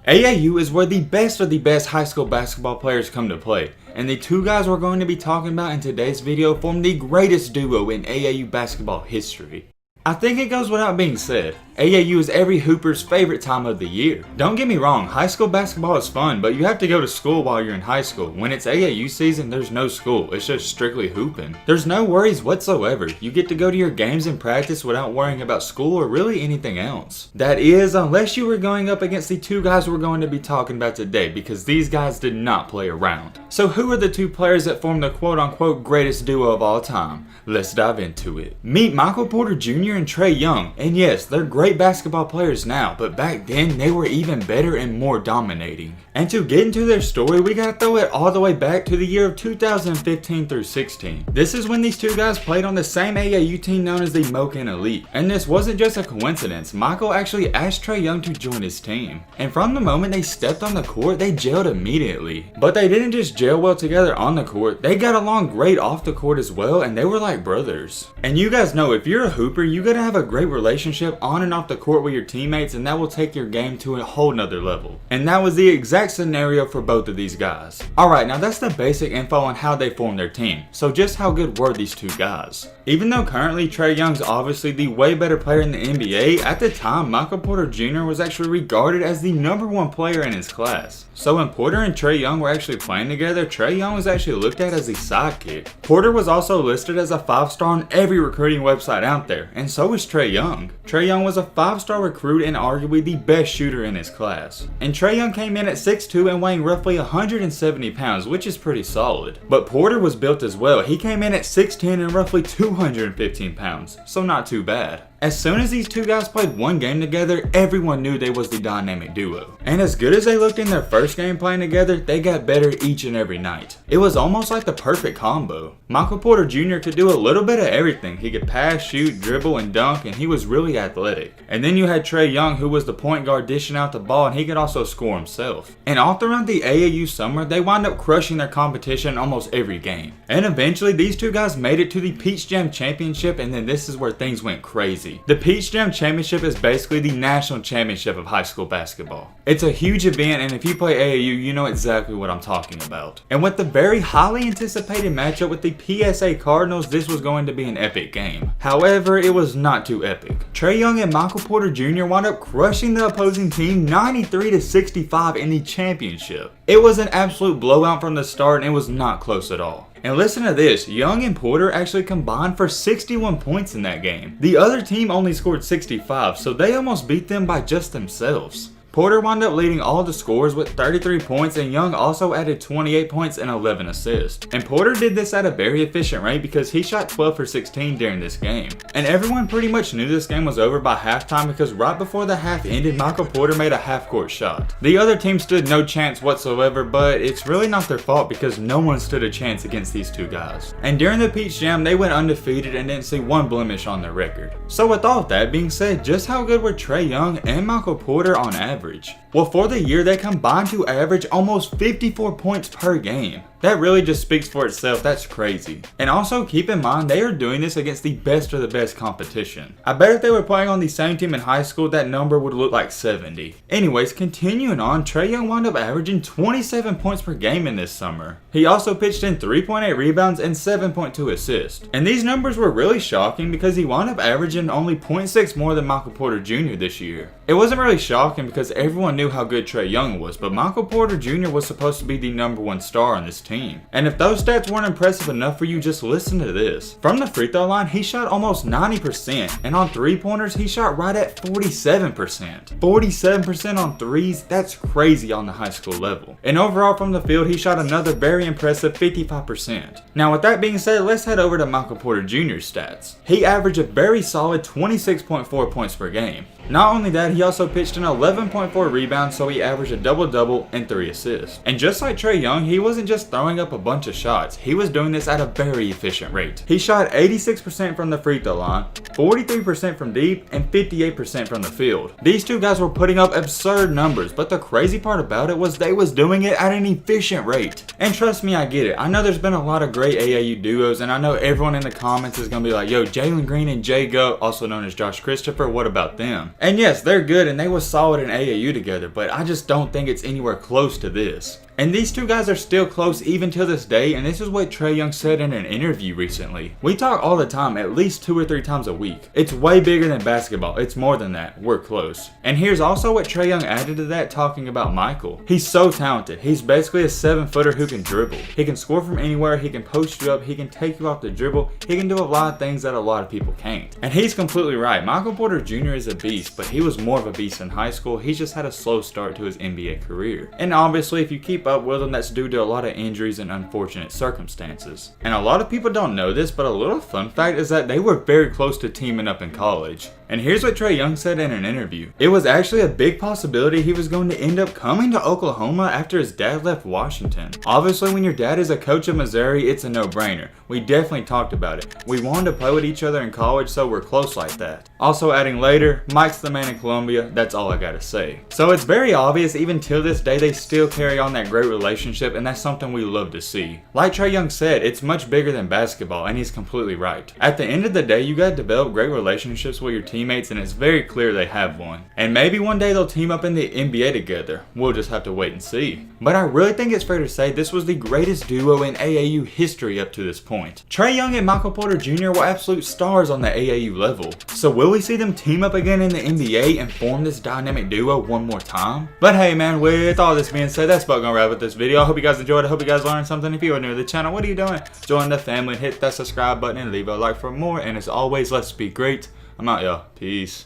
AAU is where the best of the best high school basketball players come to play, and the two guys we're going to be talking about in today's video form the greatest duo in AAU basketball history. I think it goes without being said, AAU is every hooper's favorite time of the year. Don't get me wrong, high school basketball is fun, but you have to go to school while you're in high school. When it's AAU season, there's no school, it's just strictly hooping. There's no worries whatsoever. You get to go to your games and practice without worrying about school or really anything else. That is, unless you were going up against the two guys we're going to be talking about today, because these guys did not play around. So who are the two players that form the quote-unquote greatest duo of all time? Let's dive into it. Meet Michael Porter Jr. and Trae Young, and yes, they're great basketball players now, but back then they were even better and more dominating. And to get into their story, we gotta throw it all the way back to the year of 2015 through 16. This is when these two guys played on the same AAU team known as the Mokan Elite. And this wasn't just a coincidence, Michael actually asked Trae Young to join his team. And from the moment they stepped on the court, they gelled immediately. But they didn't just gel well together on the court, they got along great off the court as well, and they were like brothers. And you guys know, if you're a hooper, you gotta have a great relationship on and off the court with your teammates, and that will take your game to a whole nother level. And that was the exact scenario for both of these guys. Alright, now that's the basic info on how they formed their team. So just how good were these two guys? Even though currently Trae Young's obviously the way better player in the NBA, at the time Michael Porter Jr. was actually regarded as the #1 player in his class. So when Porter and Trae Young were actually playing together, Trae Young was actually looked at as the sidekick. Porter was also listed as a 5-star on every recruiting website out there, and so was Trae Young. Trae Young was a 5-star recruit and arguably the best shooter in his class. And Trae Young came in at 6'2" and weighing roughly 170 pounds, which is pretty solid. But Porter was built as well. He came in at 6'10" and roughly 215 pounds, so not too bad. As soon as these two guys played one game together, everyone knew they was the dynamic duo. And as good as they looked in their first game playing together, they got better each and every night. It was almost like the perfect combo. Michael Porter Jr. could do a little bit of everything. He could pass, shoot, dribble, and dunk, and he was really athletic. And then you had Trae Young, who was the point guard dishing out the ball, and he could also score himself. And all throughout the AAU summer, they wound up crushing their competition almost every game. And eventually, these two guys made it to the Peach Jam Championship, and then this is where things went crazy. The Peach Jam Championship is basically the national championship of high school basketball. It's a huge event, and if you play AAU, you know exactly what I'm talking about. And with the very highly anticipated matchup with the PSA Cardinals, this was going to be an epic game. However, it was not too epic. Trae Young and Michael Porter Jr. wound up crushing the opposing team 93-65 in the championship. It was an absolute blowout from the start, and it was not close at all. And listen to this, Young and Porter actually combined for 61 points in that game. The other team only scored 65, so they almost beat them by just themselves. Porter wound up leading all the scores with 33 points, and Young also added 28 points and 11 assists. And Porter did this at a very efficient rate because he shot 12 for 16 during this game. And everyone pretty much knew this game was over by halftime because right before the half ended, Michael Porter made a half-court shot. The other team stood no chance whatsoever, but it's really not their fault because no one stood a chance against these two guys. And during the Peach Jam, they went undefeated and didn't see one blemish on their record. So with all that being said, just how good were Trae Young and Michael Porter on average? Well, for the year, they combined to average almost 54 points per game. That really just speaks for itself, that's crazy. And also keep in mind, they are doing this against the best of the best competition. I bet if they were playing on the same team in high school, that number would look like 70. Anyways, continuing on, Trae Young wound up averaging 27 points per game in this summer. He also pitched in 3.8 rebounds and 7.2 assists. And these numbers were really shocking because he wound up averaging only 0.6 more than Michael Porter Jr. this year. It wasn't really shocking because everyone knew how good Trae Young was, but Michael Porter Jr. was supposed to be the #1 star on this team. And if those stats weren't impressive enough for you, just listen to this. From the free throw line, he shot almost 90%, and on three-pointers, he shot right at 47%. 47% on threes, that's crazy on the high school level. And overall from the field, he shot another very impressive 55%. Now with that being said, let's head over to Michael Porter Jr.'s stats. He averaged a very solid 26.4 points per game. Not only that, he also pitched in 11.4 rebounds, so he averaged a double-double and 3 assists. And just like Trae Young, he wasn't just throwing throwing up a bunch of shots. He was doing this at a very efficient rate. He shot 86% from the free throw line, 43% from deep, and 58% from the field. These two guys were putting up absurd numbers, but the crazy part about it was they was doing it at an efficient rate. And trust me, I get it. I know there's been a lot of great AAU duos, and I know everyone in the comments is gonna be like, yo, Jalen Green and Jay Goat, also known as Josh Christopher, what about them? And yes, they're good and they was solid in AAU together, but I just don't think it's anywhere close to this. And these two guys are still close even to this day, and this is what Trae Young said in an interview recently. We talk all the time, at least 2 or 3 times a week. It's way bigger than basketball. It's more than that. We're close. And here's also what Trae Young added to that, talking about Michael. He's so talented. He's basically a 7-footer who can dribble. He can score from anywhere. He can post you up. He can take you off the dribble. He can do a lot of things that a lot of people can't. And he's completely right. Michael Porter Jr. is a beast, but he was more of a beast in high school. He's just had a slow start to his NBA career. And obviously, if you keep up with him, that's due to a lot of injuries and unfortunate circumstances. And a lot of people don't know this, but a little fun fact is that they were very close to teaming up in college. And here's what Trae Young said in an interview. It was actually a big possibility he was going to end up coming to Oklahoma after his dad left Washington. Obviously, when your dad is a coach of Missouri, it's a no-brainer. We definitely talked about it. We wanted to play with each other in college, so we're close like that. Also adding later, Mike's the man in Columbia, that's all I gotta say. So it's very obvious, even till this day, they still carry on that great relationship, and that's something we love to see. Like Trae Young said, it's much bigger than basketball, and he's completely right. At the end of the day, you gotta develop great relationships with your teammates, and it's very clear they have one. And maybe one day they'll team up in the NBA together. We'll just have to wait and see. But I really think it's fair to say this was the greatest duo in AAU history up to this point. Trae Young and Michael Porter Jr. were absolute stars on the AAU level. So will we see them team up again in the NBA and form this dynamic duo one more time? But hey man, with all this being said, that's about gonna wrap up this video. I hope you guys enjoyed it. I hope you guys learned something. If you are new to the channel, what are you doing? Join the family and hit that subscribe button and leave a like for more. And as always, let's be great. I'm out, y'all. Peace.